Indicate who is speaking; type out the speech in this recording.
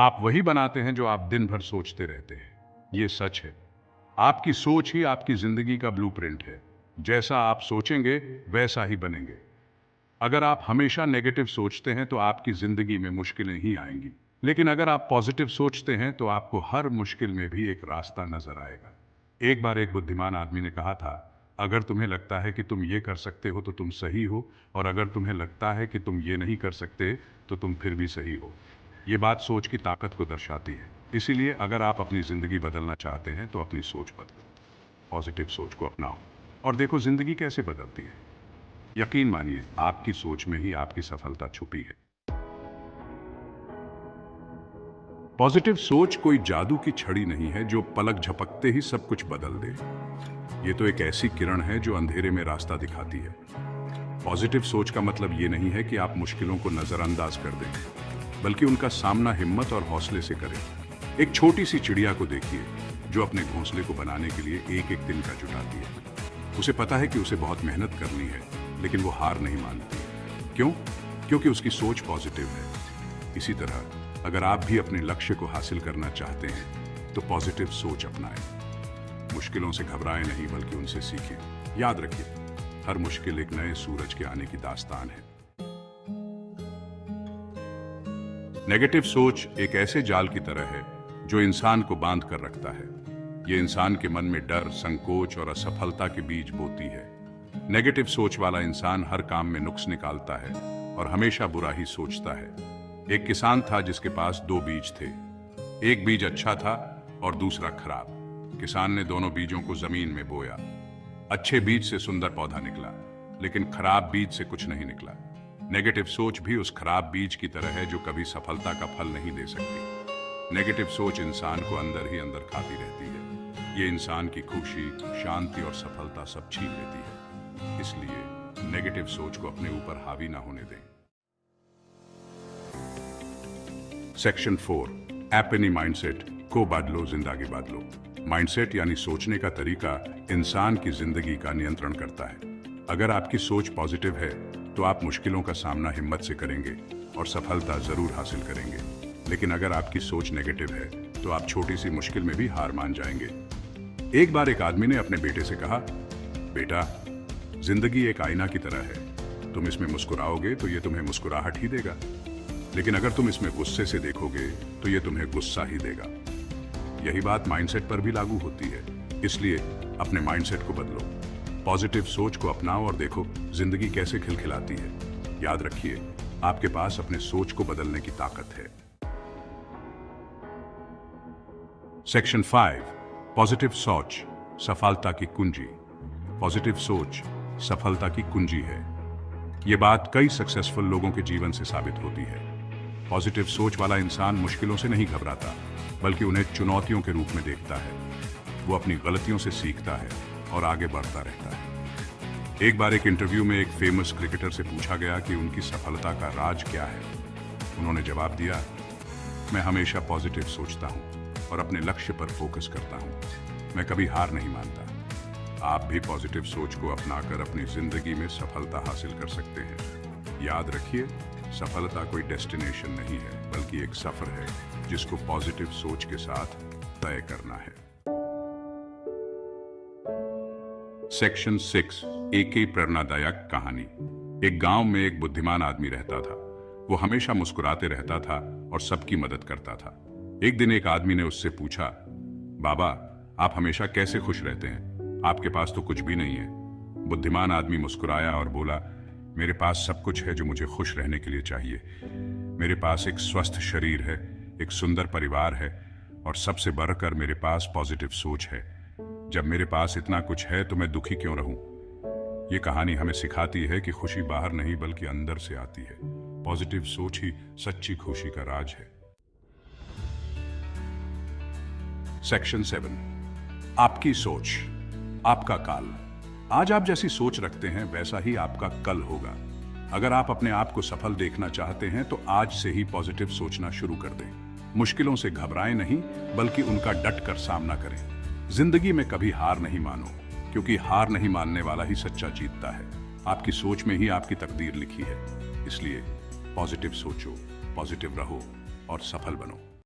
Speaker 1: आप वही बनाते हैं जो आप दिन भर सोचते रहते हैं। ये सच है। आपकी सोच ही आपकी जिंदगी का ब्लूप्रिंट है। जैसा आप सोचेंगे वैसा ही बनेंगे। अगर आप हमेशा नेगेटिव सोचते हैं तो आपकी जिंदगी में मुश्किलें ही आएंगी, लेकिन अगर आप पॉजिटिव सोचते हैं तो आपको हर मुश्किल में भी एक रास्ता नजर आएगा। एक बार एक बुद्धिमान आदमी ने कहा था, अगर तुम्हें लगता है कि तुम ये कर सकते हो तो तुम सही हो, और अगर तुम्हें लगता है कि तुम ये नहीं कर सकते तो तुम फिर भी सही हो। ये बात सोच की ताकत को दर्शाती है। इसीलिए अगर आप अपनी जिंदगी बदलना चाहते हैं तो अपनी सोच बदलो, पॉजिटिव सोच को अपनाओ और देखो जिंदगी कैसे बदलती है। यकीन मानिए, आपकी सोच में ही आपकी सफलता छुपी है। पॉजिटिव सोच कोई जादू की छड़ी नहीं है जो पलक झपकते ही सब कुछ बदल दे। ये तो एक ऐसी किरण है जो अंधेरे में रास्ता दिखाती है। पॉजिटिव सोच का मतलब ये नहीं है कि आप मुश्किलों को नजरअंदाज कर दें, बल्कि उनका सामना हिम्मत और हौसले से करें। एक छोटी सी चिड़िया को देखिए जो अपने घोंसले को बनाने के लिए एक एक दिन का जुटाती है। उसे पता है कि उसे बहुत मेहनत करनी है, लेकिन वो हार नहीं मानती। क्यों? क्योंकि उसकी सोच पॉजिटिव है। इसी तरह अगर आप भी अपने लक्ष्य को हासिल करना चाहते हैं तो पॉजिटिव सोच अपनाएं। मुश्किलों से घबराएं नहीं, बल्कि उनसे सीखें। याद रखिए, हर मुश्किल एक नए सूरज के आने की दास्तान है। नेगेटिव सोच एक ऐसे जाल की तरह है जो इंसान को बांध कर रखता है। ये इंसान के मन में डर, संकोच और असफलता के बीज बोती है। नेगेटिव सोच वाला इंसान हर काम में नुक्स निकालता है और हमेशा बुरा ही सोचता है। एक किसान था जिसके पास दो बीज थे। एक बीज अच्छा था और दूसरा खराब। किसान ने दोनों बीजों को जमीन में बोया। अच्छे बीज से सुंदर पौधा निकला, लेकिन खराब बीज से कुछ नहीं निकला। नेगेटिव सोच भी उस खराब बीज की तरह है जो कभी सफलता का फल नहीं दे सकती। नेगेटिव सोच इंसान को अंदर ही अंदर खाती रहती है। ये इंसान की खुशी, शांति और सफलता सब छीन लेती है। इसलिए नेगेटिव सोच को अपने ऊपर हावी ना होने दें। सेक्शन 4, हैप्पी माइंडसेट को बदलो, जिंदगी बदलो। माइंडसेट यानी सोचने का तरीका इंसान की जिंदगी का नियंत्रण करता है। अगर आपकी सोच पॉजिटिव है तो आप मुश्किलों का सामना हिम्मत से करेंगे और सफलता जरूर हासिल करेंगे। लेकिन अगर आपकी सोच नेगेटिव है तो आप छोटी सी मुश्किल में भी हार मान जाएंगे। एक बार एक आदमी ने अपने बेटे से कहा, बेटा, जिंदगी एक आईना की तरह है। तुम इसमें मुस्कुराओगे तो ये तुम्हें मुस्कुराहट ही देगा, लेकिन अगर तुम इसमें गुस्से से देखोगे तो ये तुम्हें गुस्सा ही देगा। यही बात माइंडसेट पर भी लागू होती है। इसलिए अपने माइंडसेट को बदलो, पॉजिटिव सोच को अपनाओ और देखो जिंदगी कैसे खिलखिलाती है। याद रखिए, आपके पास अपने सोच को बदलने की ताकत है। सेक्शन 5, पॉजिटिव सोच सफलता की कुंजी। पॉजिटिव सोच सफलता की कुंजी है। यह बात कई सक्सेसफुल लोगों के जीवन से साबित होती है। पॉजिटिव सोच वाला इंसान मुश्किलों से नहीं घबराता, बल्कि उन्हें चुनौतियों के रूप में देखता है। वो अपनी गलतियों से सीखता है और आगे बढ़ता रहता है। एक बार एक इंटरव्यू में एक फेमस क्रिकेटर से पूछा गया कि उनकी सफलता का राज क्या है। उन्होंने जवाब दिया, मैं हमेशा पॉजिटिव सोचता हूं और अपने लक्ष्य पर फोकस करता हूं। मैं कभी हार नहीं मानता। आप भी पॉजिटिव सोच को अपनाकर अपनी जिंदगी में सफलता हासिल कर सकते हैं। याद रखिए, सफलता कोई डेस्टिनेशन नहीं है, बल्कि एक सफर है जिसको पॉजिटिव सोच के साथ तय करना है। सेक्शन 6, एक ही प्रेरणादायक कहानी। एक गांव में एक बुद्धिमान आदमी रहता था। वो हमेशा मुस्कुराते रहता था और सबकी मदद करता था। एक दिन एक आदमी ने उससे पूछा, बाबा, आप हमेशा कैसे खुश रहते हैं? आपके पास तो कुछ भी नहीं है। बुद्धिमान आदमी मुस्कुराया और बोला, मेरे पास सब कुछ है जो मुझे खुश रहने के लिए चाहिए। मेरे पास एक स्वस्थ शरीर है, एक सुंदर परिवार है और सबसे बढ़कर मेरे पास पॉजिटिव सोच है। जब मेरे पास इतना कुछ है तो मैं दुखी क्यों रहूं? ये कहानी हमें सिखाती है कि खुशी बाहर नहीं बल्कि अंदर से आती है। पॉजिटिव सोच ही सच्ची खुशी का राज है। सेक्शन 7, आपकी सोच आपका काल। आज आप जैसी सोच रखते हैं वैसा ही आपका कल होगा। अगर आप अपने आप को सफल देखना चाहते हैं तो आज से ही पॉजिटिव सोचना शुरू कर दें। मुश्किलों से घबराएं नहीं, बल्कि उनका डट कर सामना करें। जिंदगी में कभी हार नहीं मानो, क्योंकि हार नहीं मानने वाला ही सच्चा जीतता है। आपकी सोच में ही आपकी तकदीर लिखी है। इसलिए पॉजिटिव सोचो, पॉजिटिव रहो और सफल बनो।